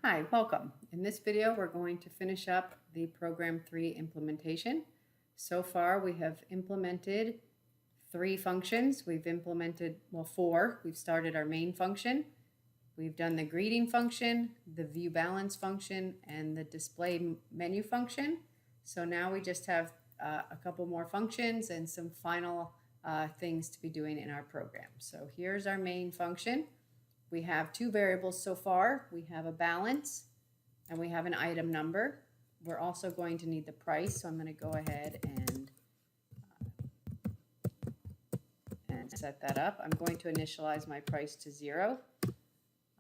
Hi, welcome. In this video, we're going to finish up the Program 3 implementation. So far, we have implemented 3 functions. We've implemented, well, 4. We've started our main function. We've done the greeting function, the view balance function, and the display menu function. So now we just have a couple more functions and some final things to be doing in our program. So here's our main function. We have 2 variables so far. We have a balance and we have an item number. We're also going to need the price, so I'm going to go ahead and set that up. I'm going to initialize my price to 0.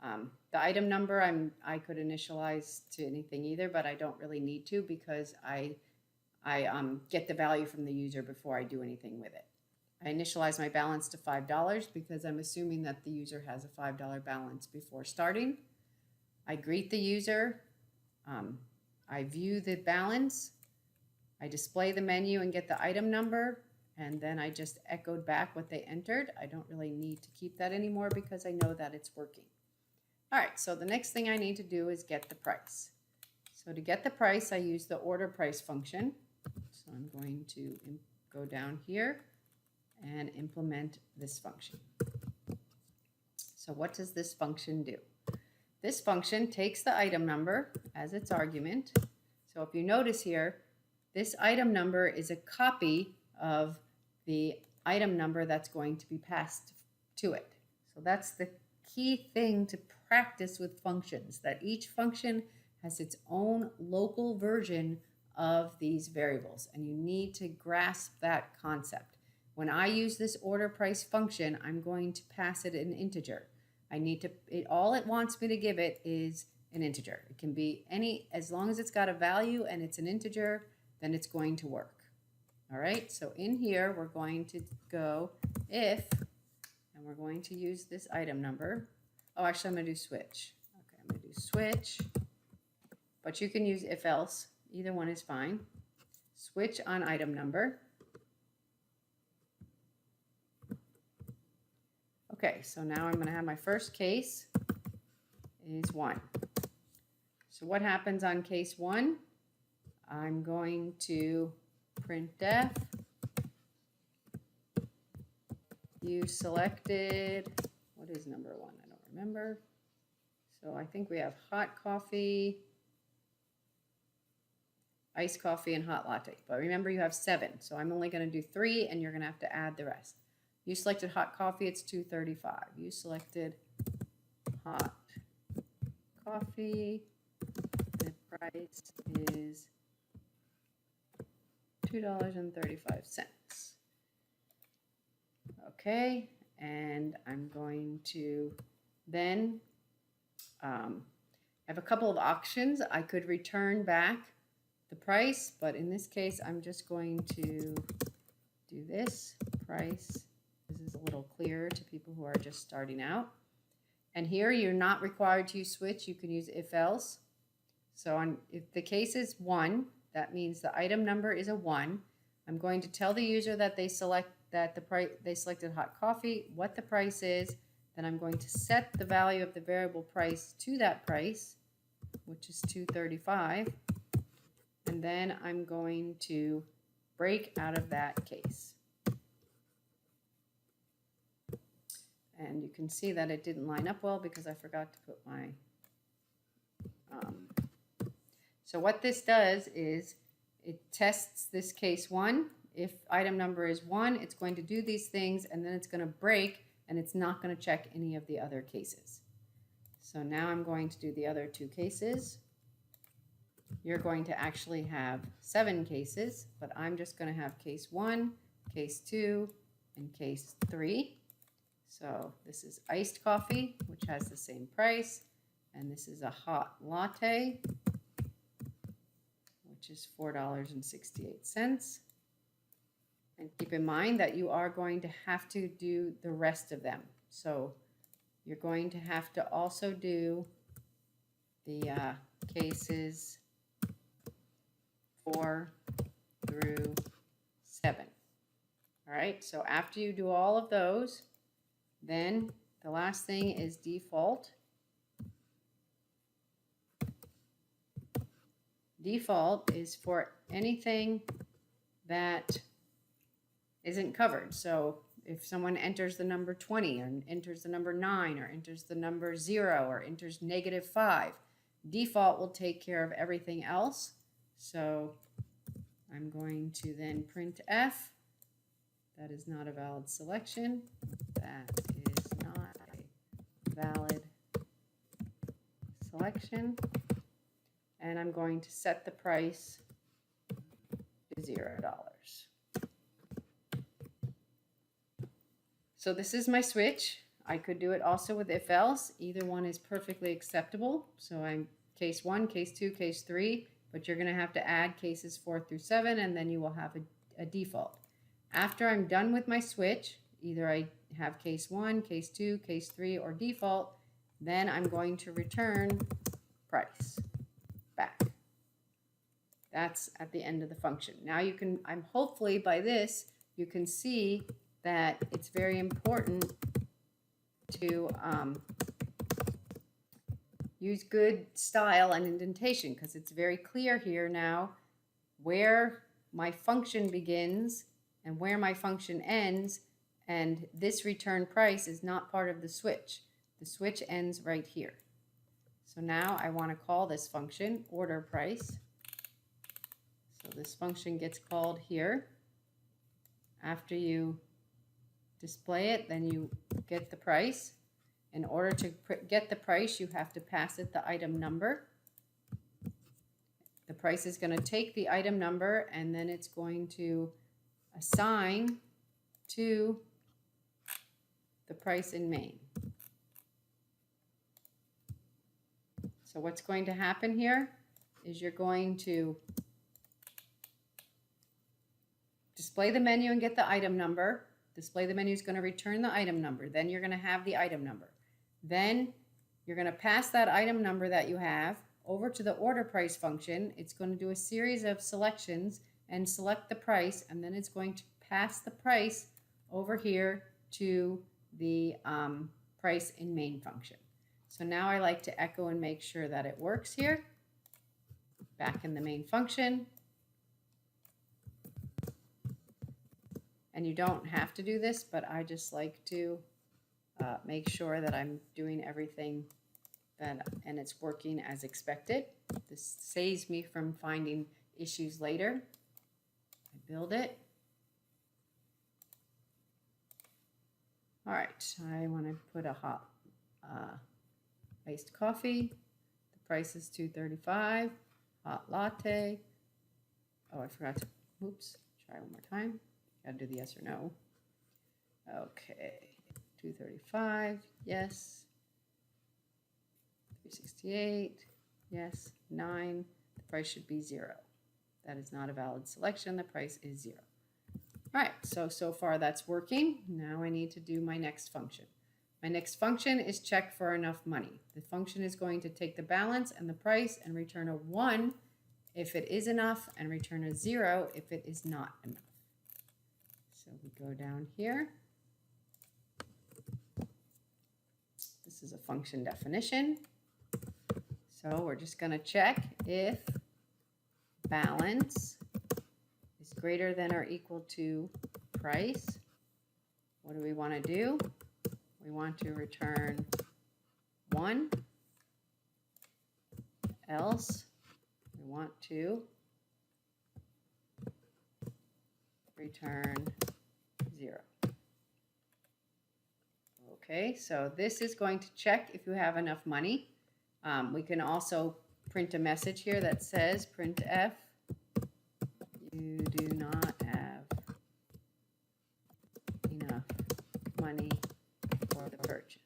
The item number I could initialize to anything either, but I don't really need to because I get the value from the user before I do anything with it. I initialize my balance to $5 because I'm assuming that the user has a $5 balance before starting. I greet the user. I view the balance. I display the menu and get the item number. And then I just echoed back what they entered. I don't really need to keep that anymore because I know that it's working. All right, so the next thing I need to do is get the price. So to get the price, I use the order price function. So I'm going to go down here and implement this function. So what does this function do? This function takes the item number as its argument. So if you notice here, this item number is a copy of the item number that's going to be passed to it. So that's the key thing to practice with functions, that each function has its own local version of these variables, and you need to grasp that concept. When I use this order price function, I'm going to pass it an integer. All it wants me to give it is an integer. It can be any, as long as it's got a value and it's an integer, then it's going to work. All right, so in here, we're going to go if, and we're going to use this item number. Oh, actually, I'm going to do switch. Okay, I'm going to do switch, but you can use if else. Either one is fine. Switch on item number. Okay, so now I'm going to have my first case is 1. So what happens on case 1? I'm going to printf you selected, what is number 1? I don't remember. So I think we have hot coffee, iced coffee, and hot latte. But remember, you have 7. So I'm only going to do 3, and you're going to have to add the rest. You selected hot coffee, it's $2.35. You selected hot coffee, the price is $2.35. Okay, and I'm going to then have a couple of options. I could return back the price, but in this case, I'm just going to do this price. This is a little clearer to people who are just starting out. And here you're not required to use switch. You can use if else. So if the case is 1, that means the item number is a 1. I'm going to tell the user that they selected hot coffee, what the price is. Then I'm going to set the value of the variable price to that price, which is $2.35. And then I'm going to break out of that case. And you can see that it didn't line up well because I forgot to put my... So what this does is it tests this case 1. If item number is 1, it's going to do these things, and then it's going to break, and it's not going to check any of the other cases. So now I'm going to do the other 2 cases. You're going to actually have 7 cases, but I'm just going to have case 1, case 2, and case 3. So this is iced coffee, which has the same price, and this is a hot latte, which is $4.68. And keep in mind that you are going to have to do the rest of them. So you're going to have to also do the cases 4 through 7. All right, so after you do all of those, then the last thing is default. default is for anything that isn't covered. So if someone enters the number 20 or enters the number 9 or enters the number 0 or enters -5, default will take care of everything else. So I'm going to then print F. That is not a valid selection. That is not a valid selection. And I'm going to set the price to $0. So this is my switch. I could do it also with if else. Either one is perfectly acceptable. So I'm case 1, case 2, case 3, but you're going to have to add cases 4 through 7, and then you will have a default. After I'm done with my switch, either I have case 1, case 2, case 3, or default, then I'm going to return price back. That's at the end of the function. Now you can, I'm hopefully by this, you can see that it's very important to use good style and indentation, because it's very clear here now where my function begins and where my function ends, and this return price is not part of the switch. The switch ends right here. So now I want to call this function order price. So this function gets called here. After you display it, then you get the price. In order to get the price, you have to pass it the item number. The price is going to take the item number, and then it's going to assign to the price in main. So what's going to happen here is you're going to display the menu and get the item number. Display the menu is going to return the item number. Then you're going to have the item number. Then you're going to pass that item number that you have over to the order price function. It's going to do a series of selections and select the price, and then it's going to pass the price over here to the price in main function. So now I like to echo and make sure that it works here. Back in the main function. And you don't have to do this, but I just like to make sure that I'm doing everything and it's working as expected. This saves me from finding issues later. I build it. All right, I want to put a hot iced coffee. The price is $2.35. Hot latte. Oh, I forgot to, oops, try one more time. Gotta do the yes or no. Okay, $2.35, yes. $3.68, yes. 9, the price should be 0. That is not a valid selection. The price is 0. All right, so far that's working. Now I need to do my next function. My next function is check for enough money. The function is going to take the balance and the price and return a 1 if it is enough, and return a 0 if it is not enough. So we go down here. This is a function definition. So we're just going to check if balance is greater than or equal to price. What do we want to do? We want to return 1. Else, we want to return 0. Okay, so this is going to check if you have enough money. We can also print a message here that says printf, you do not have enough money for the purchase.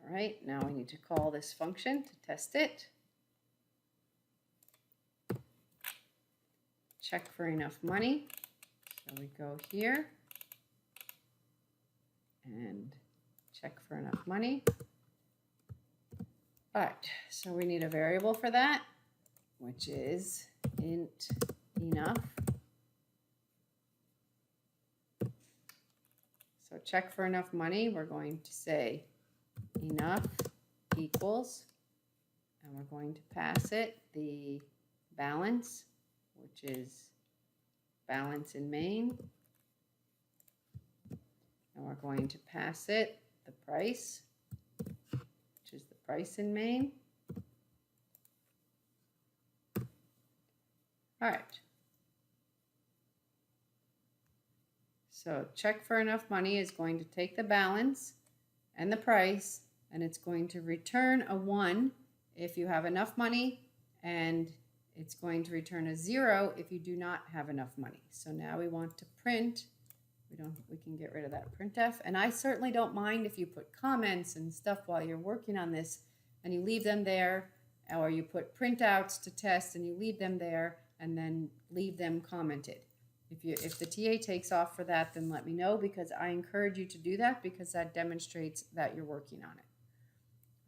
All right, now we need to call this function to test it. Check for enough money. So we go here and check for enough money. All right, so we need a variable for that, which is int enough. So check for enough money, we're going to say enough equals, and we're going to pass it the balance, which is balance in main, and we're going to pass it the price, which is the price in main. All right. So check for enough money is going to take the balance and the price, and it's going to return a 1 if you have enough money, and it's going to return a 0 if you do not have enough money. So now we want to print. We can get rid of that printf, and I certainly don't mind if you put comments and stuff while you're working on this and you leave them there, or you put printouts to test and you leave them there and then leave them commented. If the TA takes off for that, then let me know, because I encourage you to do that, because that demonstrates that you're working on it.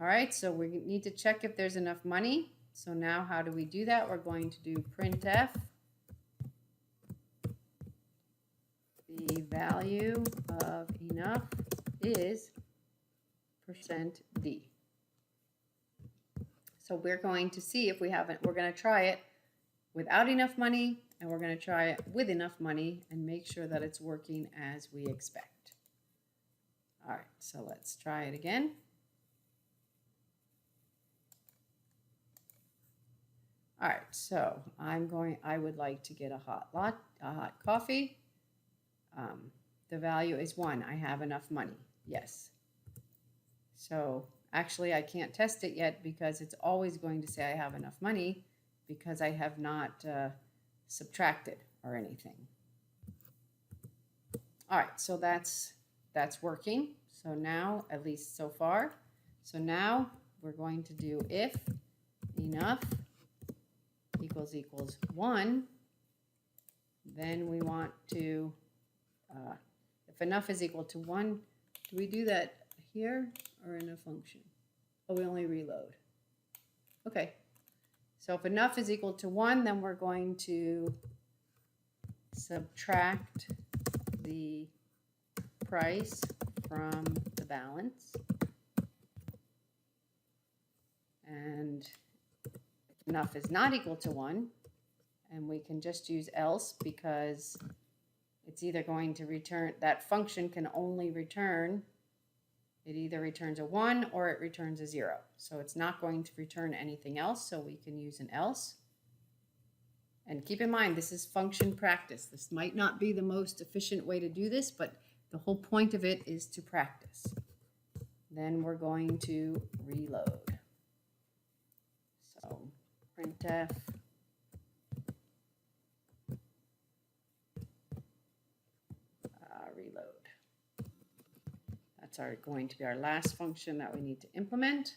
All right, so we need to check if there's enough money. So now how do we do that? We're going to do printf the value of enough is %D. So we're going to see if we haven't, we're going to try it without enough money, and we're going to try it with enough money and make sure that it's working as we expect. All right, so let's try it again. All right, so I would like to get a hot coffee. The value is 1. I have enough money. Yes. So actually I can't test it yet, because it's always going to say I have enough money, because I have not subtracted or anything. All right, so that's working. So now, at least so far. So now we're going to do if enough equals 1, then we want to, if enough is equal to 1, do we do that here or in a function? Oh, we only reload. Okay. So if enough is equal to 1, then we're going to subtract the price from the balance. And if enough is not equal to 1, and we can just use else, because it's either going to return, that function can only return, it either returns a 1 or it returns a 0. So it's not going to return anything else, so we can use an else. And keep in mind, this is function practice. This might not be the most efficient way to do this, but the whole point of it is to practice. Then we're going to reload. So printf reload. That's going to be our last function that we need to implement.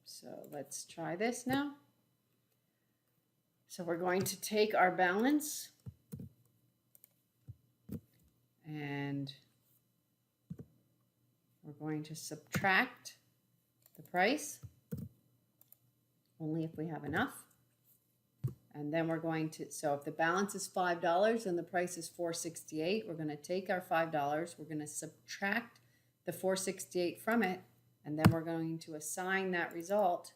So let's try this now. So we're going to take our balance and we're going to subtract the price, only if we have enough. And then we're going to, so if the balance is $5 and the price is $4.68, we're going to take our $5, we're going to subtract the $4.68 from it, and then we're going to assign that result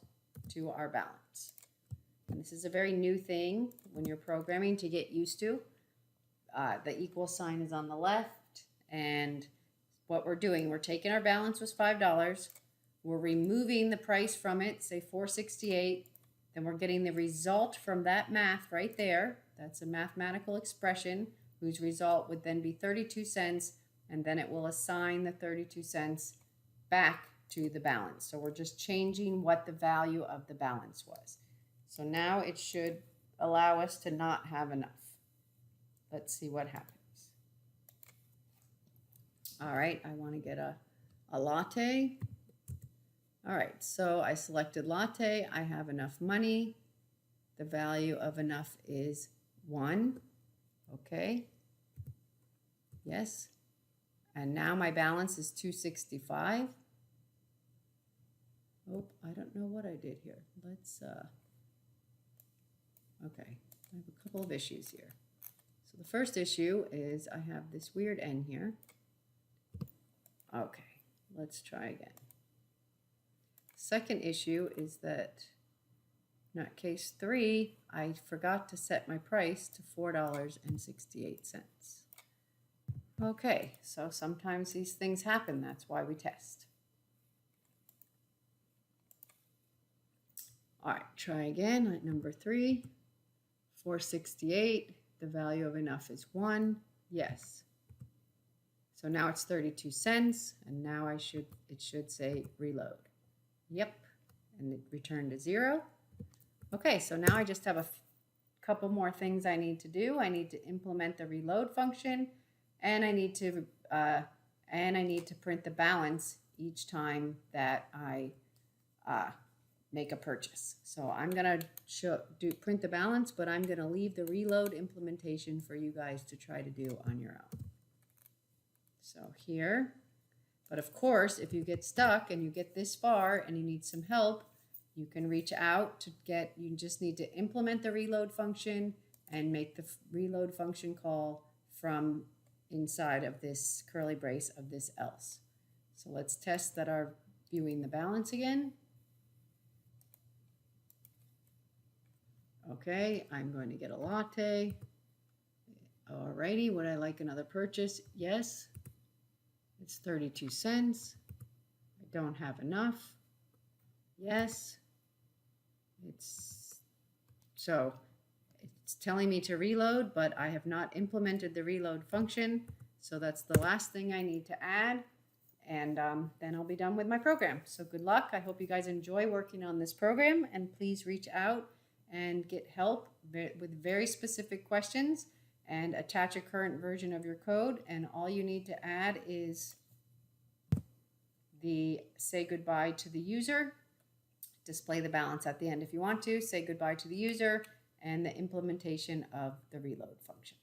to our balance. And this is a very new thing when you're programming to get used to. The equal sign is on the left, and what we're doing, we're taking our balance was $5, we're removing the price from it, say $4.68, then we're getting the result from that math right there. That's a mathematical expression whose result would then be 32 cents, and then it will assign the 32 cents back to the balance. So we're just changing what the value of the balance was. So now it should allow us to not have enough. Let's see what happens. All right, I want to get a latte. All right, so I selected latte. I have enough money. The value of enough is 1. Okay. Yes. And now my balance is $2.65. Oh, I don't know what I did here. Let's, okay, I have a couple of issues here. So the first issue is I have this weird N here. Okay, let's try again. Second issue is that in case 3, I forgot to set my price to $4.68. Okay, so sometimes these things happen. That's why we test. All right, try again at number 3. 468, the value of enough is 1. Yes. So now it's 32 cents, and now it should say reload. Yep, and it returned to 0. Okay, so now I just have a couple more things I need to do. I need to implement the reload function, and I need to print the balance each time that I make a purchase. So I'm gonna print the balance, but I'm gonna leave the reload implementation for you guys to try to do on your own. So here, but of course, if you get stuck and you get this far and you need some help, you can reach out to you just need to implement the reload function and make the reload function call from inside of this curly brace of this else. So let's test that our viewing the balance again. Okay, I'm going to get a latte. Alrighty, would I like another purchase? Yes. It's 32 cents. I don't have enough. Yes. It's telling me to reload, but I have not implemented the reload function. So that's the last thing I need to add. And then I'll be done with my program. So good luck. I hope you guys enjoy working on this program, and please reach out and get help with very specific questions and attach a current version of your code. And all you need to add is the say goodbye to the user, display the balance at the end if you want to, say goodbye to the user, and the implementation of the reload function.